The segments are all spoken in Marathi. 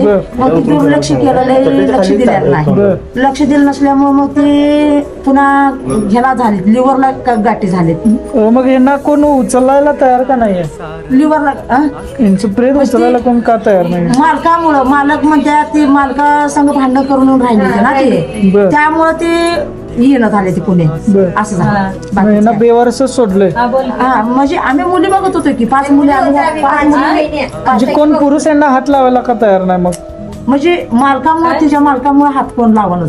मग ती दुर्लक्ष केलं नाही, लक्ष दिलेलं नाही. लक्ष दिलं नसल्यामुळे मग ते पुन्हा ह्याला झाले, लिव्हरला गाठी झालेत. मग यांना कोण उचलायला तयार का नाहीये? लिव्हरला यांचं प्रेत उचलायला कोण का तयार नाही? मालकामुळं, मालक म्हणतात ती मालका संग भांडण करून राहिले ना ते, त्यामुळं ते येणं झाले ते पुणे असं झालं. यांना बेवारसच सोडलंय. हा म्हणजे आम्ही मुली बघत होतो की 5 मुली आम्ही 5 मुली म्हणजे कोण पुरुष यांना हात लावायला का तयार नाही? मग म्हणजे मालकामुळे, तिच्या मालकामुळे हात कोण लावणं.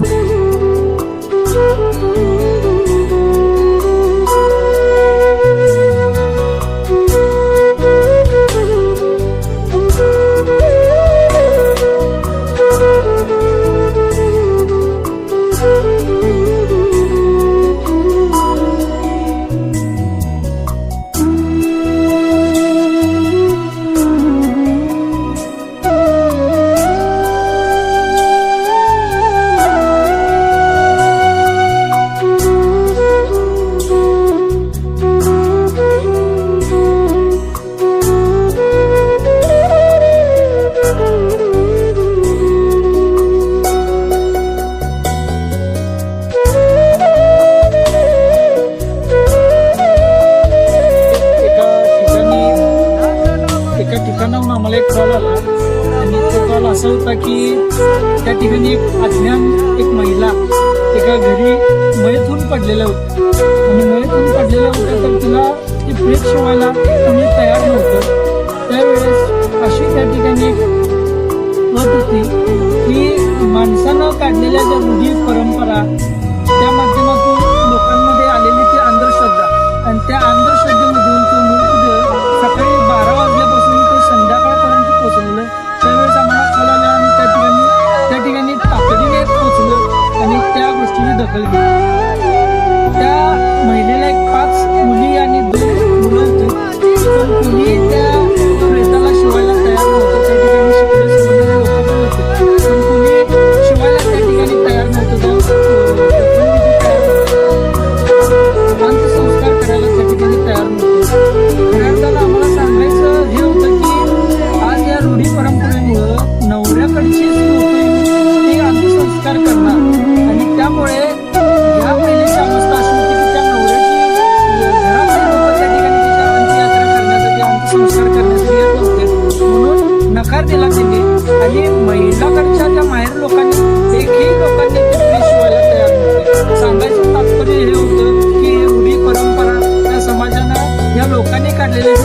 एका ठिकाणाहून आम्हाला एक कॉल आला आणि तो कॉल असा होता की त्या ठिकाणी अज्ञात एक महिला एका घरी मयत होऊन पडलेल्या होत्या आणि मयत होऊन पडलेल्या होत्या, तर तिला ती प्रेत शिवायला कोणी तयार नव्हतं. त्यावेळेस अशी त्या ठिकाणी एक अट होती की माणसानं काढलेल्या ज्या रूढी परंपरा त्या माध्यमातून लोकांमध्ये आलेली ती अंधश्रद्धा आणि त्या अंधश्रद्धेमधून तो मृतदेह सकाळी 12 वाजल्यापासून ते संध्याकाळपर्यंत पोहोचलेलं. त्यावेळेस आम्हाला कॉल आला आणि त्या ठिकाणी तातडीने पोहोचलो आणि त्या गोष्टीची दखल घेतली. त्या महिलेला एक 5 मुली आणि 2 मुलं होती, पण कोणी त्या प्रेताला शिवायला तयार नव्हतं. त्या ठिकाणी शिकले सवरलेले लोक पण होते, पण कोणी शिवायला त्या ठिकाणी तयार नव्हतं. अंत्यसंस्कार करायला त्या ठिकाणी तयार नव्हतं. घरात आम्हाला सांगायचं हे होतं की आज या रूढी परंपरेमुळं नवऱ्याकडची लोक ते अंत्यसंस्कार करणार आणि त्यामुळे या महिलेची अवस्था अशी होती की त्या नवऱ्याची घरातले लोक त्या ठिकाणी तिच्या अंत्ययात्रा करण्यासाठी, अंत्यसंस्कार करण्यासाठी येत नव्हते, म्हणून नकार दिला त्यांनी. आणि महिलाकडच्या त्या माहेर लोकांनी, एकही लोकांनी ते प्रेत शिवायला तयार नव्हते. सांगायचं तात्पर्य हे होतं की रूढी परंपरा त्या समाजानं या लोकांनी काढलेली